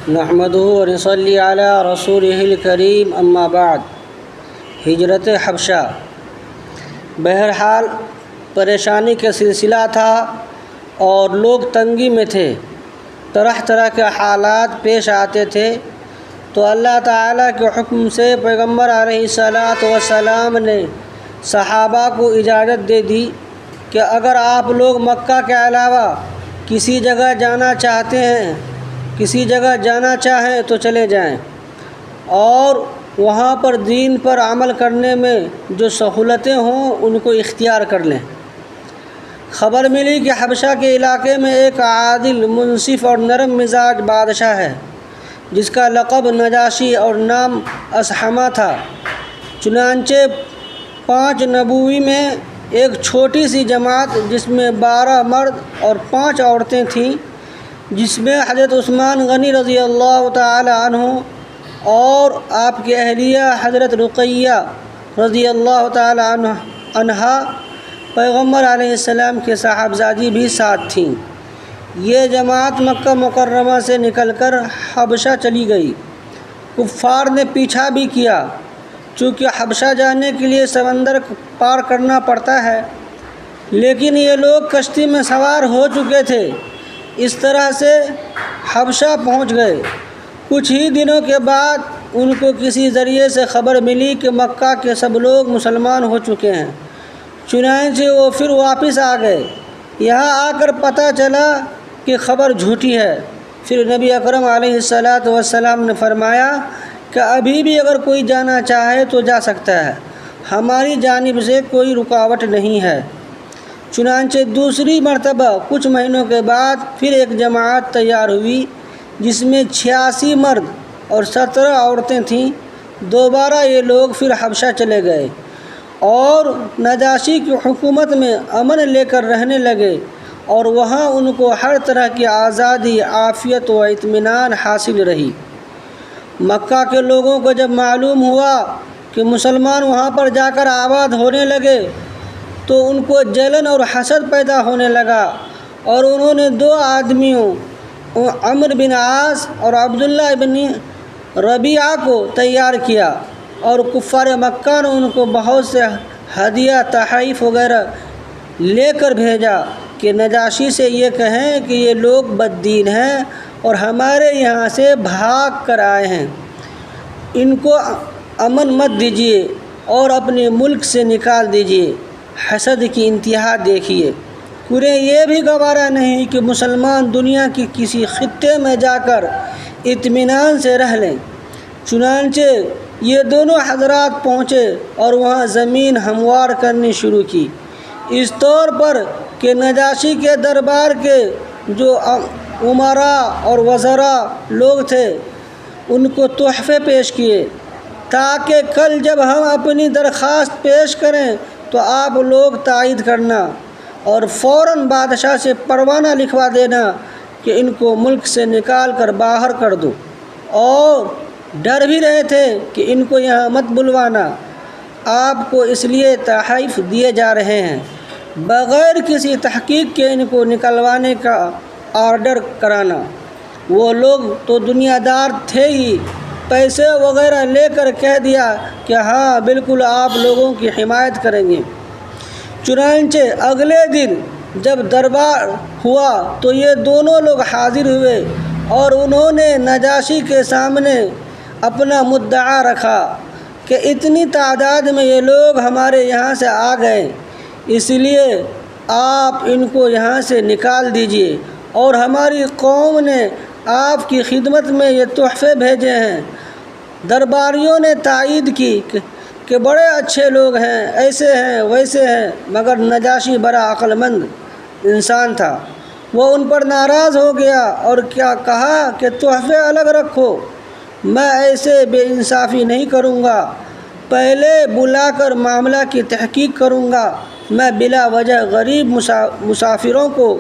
نحمده ونصلي على رسوله الكريم اما بعد۔ ہجرت حبشہ بہرحال پریشانی کا سلسلہ تھا اور لوگ تنگی میں تھے، طرح طرح کے حالات پیش آتے تھے، تو اللہ تعالیٰ کے حکم سے پیغمبر علیہ الصلاۃ والسلام نے صحابہ کو اجازت دے دی کہ اگر آپ لوگ مکہ کے علاوہ کسی جگہ جانا چاہیں تو چلے جائیں، اور وہاں پر دین پر عمل کرنے میں جو سہولتیں ہوں ان کو اختیار کر لیں۔ خبر ملی کہ حبشہ کے علاقے میں ایک عادل، منصف اور نرم مزاج بادشاہ ہے جس کا لقب نجاشی اور نام اصحمہ تھا۔ چنانچہ 5 نبوی میں ایک چھوٹی سی جماعت جس میں 12 مرد اور 5 عورتیں تھیں، جس میں حضرت عثمان غنی رضی اللہ تعالی عنہ اور آپ کی اہلیہ حضرت رقیہ رضی اللہ تعالی عنہا پیغمبر علیہ السلام کے صاحبزادی بھی ساتھ تھیں۔ یہ جماعت مکہ مکرمہ سے نکل کر حبشہ چلی گئی۔ کفار نے پیچھا بھی کیا، چونکہ حبشہ جانے کے لیے سمندر پار کرنا پڑتا ہے، لیکن یہ لوگ کشتی میں سوار ہو چکے تھے، اس طرح سے حبشہ پہنچ گئے۔ کچھ ہی دنوں کے بعد ان کو کسی ذریعے سے خبر ملی کہ مکہ کے سب لوگ مسلمان ہو چکے ہیں، چنانچہ وہ پھر واپس آ گئے۔ یہاں آ کر پتہ چلا کہ خبر جھوٹی ہے۔ پھر نبی اکرم علیہ الصلاۃ والسلام نے فرمایا کہ ابھی بھی اگر کوئی جانا چاہے تو جا سکتا ہے، ہماری جانب سے کوئی رکاوٹ نہیں ہے۔ چنانچہ دوسری مرتبہ کچھ مہینوں کے بعد پھر ایک جماعت تیار ہوئی جس میں 86 مرد اور 17 عورتیں تھیں۔ دوبارہ یہ لوگ پھر حبشہ چلے گئے اور نجاشی کی حکومت میں امن لے کر رہنے لگے، اور وہاں ان کو ہر طرح کی آزادی، عافیت و اطمینان حاصل رہی۔ مکہ کے لوگوں کو جب معلوم ہوا کہ مسلمان وہاں پر جا کر آباد ہونے لگے تو ان کو جلن اور حسد پیدا ہونے لگا، اور انہوں نے 2 آدمیوں عمرو بن عاص اور عبداللہ بن ربیعہ کو تیار کیا، اور کفار مکہ نے ان کو بہت سے ہدیہ، تحائف وغیرہ لے کر بھیجا کہ نجاشی سے یہ کہیں کہ یہ لوگ بد دین ہیں اور ہمارے یہاں سے بھاگ کر آئے ہیں، ان کو امن مت دیجیے اور اپنے ملک سے نکال دیجیے۔ حسد کی انتہا دیکھیے، انہیں یہ بھی گوارا نہیں کہ مسلمان دنیا کی کسی خطے میں جا کر اطمینان سے رہ لیں۔ چنانچہ یہ دونوں حضرات پہنچے اور وہاں زمین ہموار کرنی شروع کی، اس طور پر کہ نجاشی کے دربار کے جو امراء اور وزراء لوگ تھے ان کو تحفے پیش کیے، تاکہ کل جب ہم اپنی درخواست پیش کریں تو آپ لوگ تائید کرنا اور فوراً بادشاہ سے پروانہ لکھوا دینا کہ ان کو ملک سے نکال کر باہر کر دو، اور ڈر بھی رہے تھے کہ ان کو یہاں مت بلوانا، آپ کو اس لیے تحائف دیے جا رہے ہیں، بغیر کسی تحقیق کے ان کو نکلوانے کا آرڈر کرانا۔ وہ لوگ تو دنیا دار تھے ہی، پیسے وغیرہ لے کر کہہ دیا کہ ہاں بالکل آپ لوگوں کی حمایت کریں گے۔ چنانچہ اگلے دن جب دربار ہوا تو یہ دونوں لوگ حاضر ہوئے اور انہوں نے نجاشی کے سامنے اپنا مدعا رکھا کہ اتنی تعداد میں یہ لوگ ہمارے یہاں سے آ گئے، اس لیے آپ ان کو یہاں سے نکال دیجیے، اور ہماری قوم نے آپ کی خدمت میں یہ تحفے بھیجے ہیں۔ درباریوں نے تائید کی کہ بڑے اچھے لوگ ہیں، ایسے ہیں ویسے ہیں، مگر نجاشی بڑا عقل مند انسان تھا، وہ ان پر ناراض ہو گیا اور کیا کہا کہ تحفے الگ رکھو، میں ایسے بے انصافی نہیں کروں گا، پہلے بلا کر معاملہ کی تحقیق کروں گا، میں بلا وجہ غریب مسافروں کو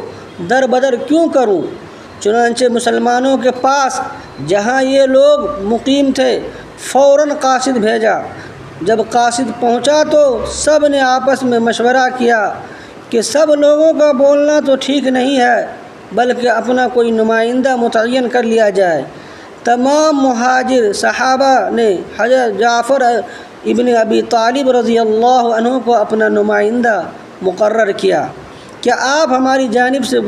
در بدر کیوں کروں۔ چنانچہ مسلمانوں کے پاس جہاں یہ لوگ مقیم تھے فوراً قاصد بھیجا۔ جب قاصد پہنچا تو سب نے آپس میں مشورہ کیا کہ سب لوگوں کا بولنا تو ٹھیک نہیں ہے، بلکہ اپنا کوئی نمائندہ متعین کر لیا جائے تمام مہاجر صحابہ نے حضرت جعفر ابن ابی طالب رضی اللہ عنہ کو اپنا نمائندہ مقرر کیا کہ آپ ہماری جانب سے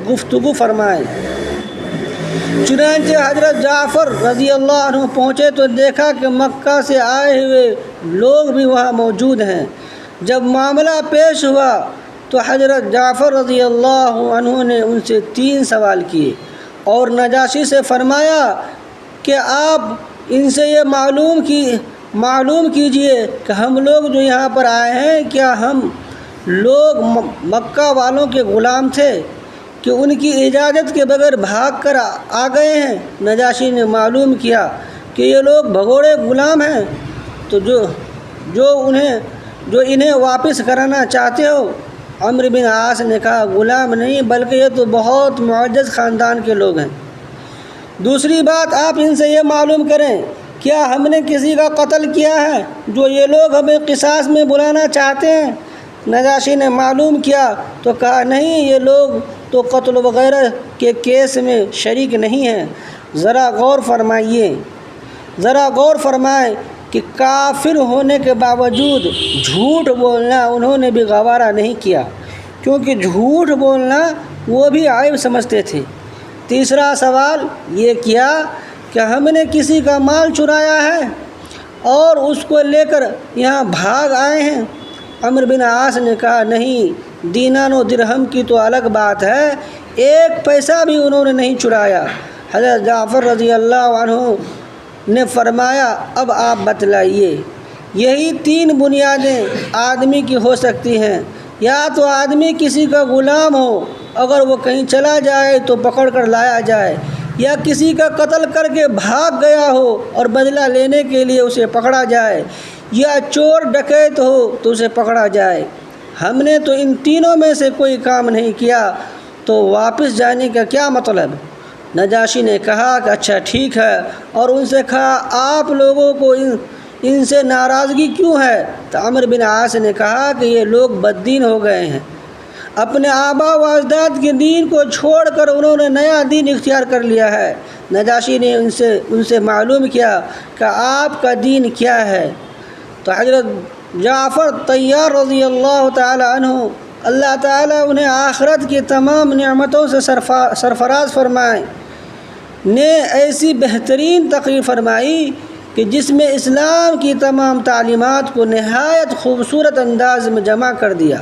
گفتگو فرمائیں۔ چنانچہ حضرت جعفر رضی اللہ عنہ پہنچے تو دیکھا کہ مکہ سے آئے ہوئے لوگ بھی وہاں موجود ہیں۔ جب معاملہ پیش ہوا تو حضرت جعفر رضی اللہ عنہ نے ان سے 3 سوال کیے اور نجاشی سے فرمایا کہ آپ ان سے یہ معلوم کیجئے کہ ہم لوگ جو یہاں پر آئے ہیں کیا ہم لوگ مکہ والوں کے غلام تھے کہ ان کی اجازت کے بغیر بھاگ کر آ گئے ہیں؟ نجاشی نے معلوم کیا کہ یہ لوگ بھگوڑے غلام ہیں، تو جو انہیں واپس کرانا چاہتے ہو؟ عمرو بن عاص نے کہا غلام نہیں بلکہ یہ تو بہت معزز خاندان کے لوگ ہیں۔ دوسری بات، آپ ان سے یہ معلوم کریں کیا ہم نے کسی کا قتل کیا ہے جو یہ لوگ ہمیں قصاص میں بلانا چاہتے ہیں؟ نجاشی نے معلوم کیا تو کہا نہیں، یہ لوگ تو قتل وغیرہ کے کیس میں شریک نہیں ہیں۔ ذرا غور فرمائیں کہ کافر ہونے کے باوجود جھوٹ بولنا انہوں نے بھی گوارا نہیں کیا، کیونکہ جھوٹ بولنا وہ بھی عیب سمجھتے تھے۔ تیسرا سوال یہ کیا کہ ہم نے کسی کا مال چرایا ہے اور اس کو لے کر یہاں بھاگ آئے ہیں؟ عمرو بن عاص نے کہا نہیں، دینار و درہم کی تو الگ بات ہے، 1 پیسہ بھی انہوں نے نہیں چرایا۔ حضرت جعفر رضی اللہ عنہ نے فرمایا اب آپ بتلائیے، یہی 3 بنیادیں آدمی کی ہو سکتی ہیں، یا تو آدمی کسی کا غلام ہو، اگر وہ کہیں چلا جائے تو پکڑ کر لایا جائے، یا کسی کا قتل کر کے بھاگ گیا ہو اور بدلہ لینے کے لیے اسے پکڑا جائے، یا چور ڈکیت ہو تو اسے پکڑا جائے۔ ہم نے تو ان تینوں میں سے کوئی کام نہیں کیا، تو واپس جانے کا کیا مطلب؟ نجاشی نے کہا کہ اچھا ٹھیک ہے، اور ان سے کہا آپ لوگوں کو ان سے ناراضگی کیوں ہے؟ تو عمرو بن عاص نے کہا کہ یہ لوگ بددین ہو گئے ہیں، اپنے آبا و اجداد کے دین کو چھوڑ کر انہوں نے نیا دین اختیار کر لیا ہے۔ نجاشی نے ان سے معلوم کیا کہ آپ کا دین کیا ہے، تو حضرت جعفر طیار رضی اللہ تعالی عنہ، اللہ تعالیٰ انہیں آخرت کی تمام نعمتوں سے سرفراز فرمائے، نے ایسی بہترین تقریر فرمائی کہ جس میں اسلام کی تمام تعلیمات کو نہایت خوبصورت انداز میں جمع کر دیا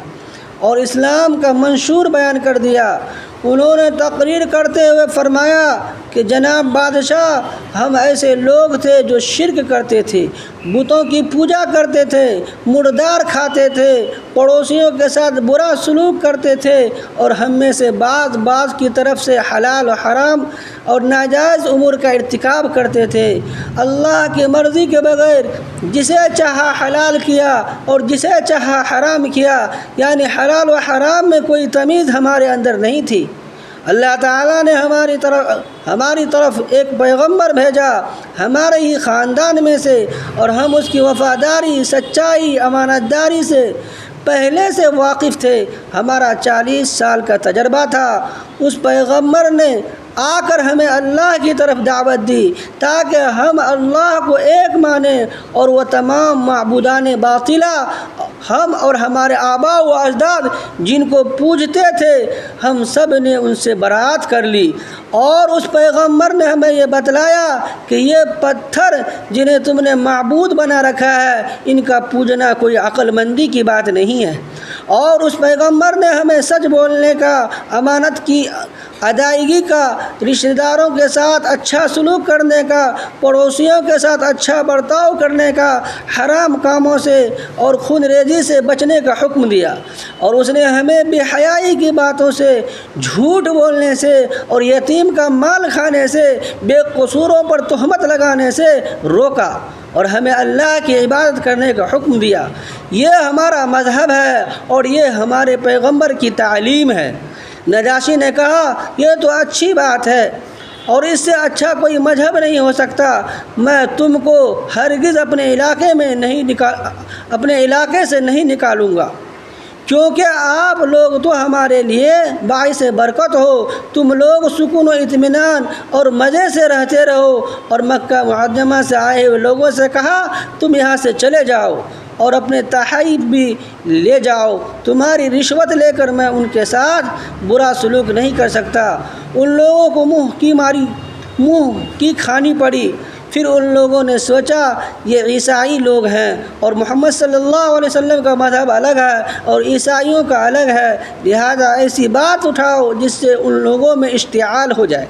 اور اسلام کا منشور بیان کر دیا۔ انہوں نے تقریر کرتے ہوئے فرمایا کہ جناب بادشاہ، ہم ایسے لوگ تھے جو شرک کرتے تھے، بتوں کی پوجا کرتے تھے، مردار کھاتے تھے، پڑوسیوں کے ساتھ برا سلوک کرتے تھے، اور ہم میں سے بعض کی طرف سے حلال و حرام اور ناجائز امور کا ارتکاب کرتے تھے۔ اللہ کی مرضی کے بغیر جسے چاہا حلال کیا اور جسے چاہا حرام کیا، یعنی حلال و حرام میں کوئی تمیز ہمارے اندر نہیں تھی۔ اللہ تعالیٰ نے ہماری طرف ایک پیغمبر بھیجا ہمارے ہی خاندان میں سے، اور ہم اس کی وفاداری، سچائی، امانت داری سے پہلے سے واقف تھے۔ ہمارا 40 سال کا تجربہ تھا۔ اس پیغمبر نے آ کر ہمیں اللہ کی طرف دعوت دی تاکہ ہم اللہ کو ایک مانیں، اور وہ تمام معبودان باطلہ ہم اور ہمارے آبا و اجداد جن کو پوجتے تھے، ہم سب نے ان سے برات کر لی۔ اور اس پیغمبر نے ہمیں یہ بتلایا کہ یہ پتھر جنہیں تم نے معبود بنا رکھا ہے، ان کا پوجنا کوئی عقل مندی کی بات نہیں ہے۔ اور اس پیغمبر نے ہمیں سچ بولنے کا، امانت کی ادائیگی کا، رشتہ داروں کے ساتھ اچھا سلوک کرنے کا، پڑوسیوں کے ساتھ اچھا برتاؤ کرنے کا، حرام کاموں سے اور خون ریزی سے بچنے کا حکم دیا، اور اس نے ہمیں بے حیائی کی باتوں سے، جھوٹ بولنے سے اور یتیم کا مال کھانے سے، بے قصوروں پر تہمت لگانے سے روکا، اور ہمیں اللہ کی عبادت کرنے کا حکم دیا۔ یہ ہمارا مذہب ہے اور یہ ہمارے پیغمبر کی تعلیم ہے۔ نجاشی نے کہا یہ تو اچھی بات ہے، اور اس سے اچھا کوئی مذہب نہیں ہو سکتا۔ میں تم کو ہرگز اپنے علاقے سے نہیں نکالوں گا، کیونکہ آپ لوگ تو ہمارے لیے باعث برکت ہو، تم لوگ سکون و اطمینان اور مزے سے رہتے رہو۔ اور مکہ معظمہ سے آئے ہوئے لوگوں سے کہا تم یہاں سے چلے جاؤ اور اپنے تحائف بھی لے جاؤ، تمہاری رشوت لے کر میں ان کے ساتھ برا سلوک نہیں کر سکتا۔ ان لوگوں کو منہ کی کھانی پڑی۔ پھر ان لوگوں نے سوچا یہ عیسائی لوگ ہیں اور محمد صلی اللہ علیہ وسلم کا مذہب الگ ہے اور عیسائیوں کا الگ ہے، لہذا ایسی بات اٹھاؤ جس سے ان لوگوں میں اشتعال ہو جائے۔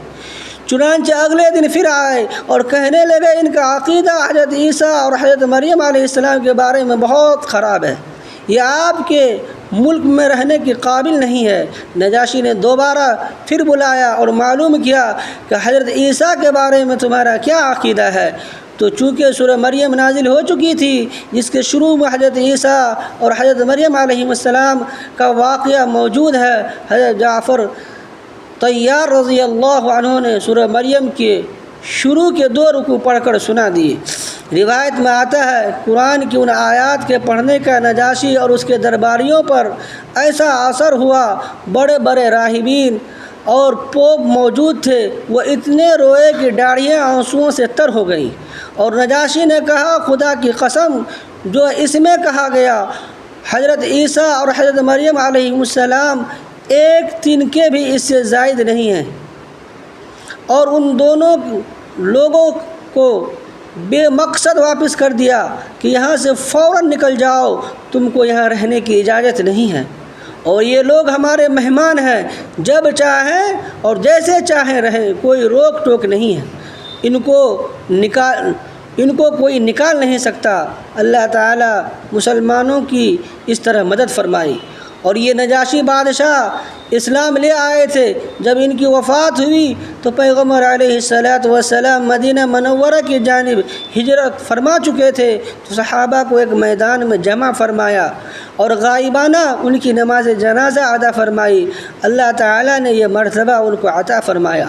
چنانچہ اگلے دن پھر آئے اور کہنے لگے ان کا عقیدہ حضرت عیسیٰ اور حضرت مریم علیہ السلام کے بارے میں بہت خراب ہے، یہ آپ کے ملک میں رہنے کے قابل نہیں ہے۔ نجاشی نے دوبارہ پھر بلایا اور معلوم کیا کہ حضرت عیسیٰ کے بارے میں تمہارا کیا عقیدہ ہے۔ تو چونکہ سورہ مریم نازل ہو چکی تھی جس کے شروع میں حضرت عیسیٰ اور حضرت مریم علیہ السلام کا واقعہ موجود ہے، حضرت جعفر طیار رضی اللہ عنہ نے سورہ مریم کے شروع کے 2 رکوع پڑھ کر سنا دیے۔ روایت میں آتا ہے قرآن کی ان آیات کے پڑھنے کا نجاشی اور اس کے درباریوں پر ایسا اثر ہوا، بڑے بڑے راہبین اور پوپ موجود تھے، وہ اتنے روئے کہ داڑھیاں آنسوؤں سے تر ہو گئیں۔ اور نجاشی نے کہا خدا کی قسم جو اس میں کہا گیا حضرت عیسیٰ اور حضرت مریم علیہ السلام ایک تنکے بھی اس سے زائد نہیں ہیں، اور ان دونوں لوگوں کو بے مقصد واپس کر دیا کہ یہاں سے فوراً نکل جاؤ، تم کو یہاں رہنے کی اجازت نہیں ہے، اور یہ لوگ ہمارے مہمان ہیں، جب چاہیں اور جیسے چاہیں رہیں، کوئی روک ٹوک نہیں ہے، ان کو کوئی نکال نہیں سکتا۔ اللہ تعالیٰ مسلمانوں کی اس طرح مدد فرمائی۔ اور یہ نجاشی بادشاہ اسلام لے آئے تھے۔ جب ان کی وفات ہوئی تو پیغمبر علیہ السلام مدینہ منورہ کی جانب ہجرت فرما چکے تھے، تو صحابہ کو ایک میدان میں جمع فرمایا اور غائبانہ ان کی نماز جنازہ ادا فرمائی۔ اللہ تعالیٰ نے یہ مرتبہ ان کو عطا فرمایا۔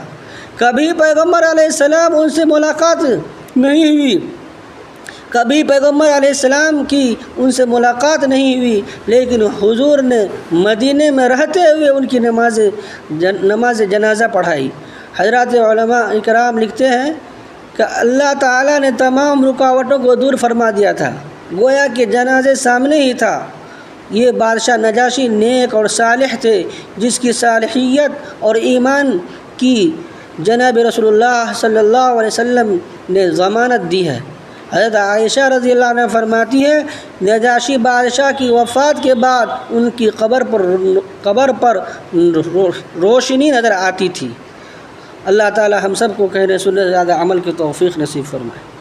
کبھی پیغمبر علیہ السلام ان سے ملاقات نہیں ہوئی، کبھی پیغمبر علیہ السلام کی ان سے ملاقات نہیں ہوئی، لیکن حضور نے مدینے میں رہتے ہوئے ان کی نماز جنازہ پڑھائی۔ حضرات علماء اکرام لکھتے ہیں کہ اللہ تعالیٰ نے تمام رکاوٹوں کو دور فرما دیا تھا، گویا کہ جنازے سامنے ہی تھا۔ یہ بادشاہ نجاشی نیک اور صالح تھے، جس کی صالحیت اور ایمان کی جناب رسول اللہ صلی اللہ علیہ وسلم نے ضمانت دی ہے۔ حضرت عائشہ رضی اللہ عنہ فرماتی ہے نجاشی بادشاہ کی وفات کے بعد ان کی قبر پر روشنی نظر آتی تھی۔ اللہ تعالی ہم سب کو کہنے سننے سے زیادہ عمل کی توفیق نصیب فرمائے۔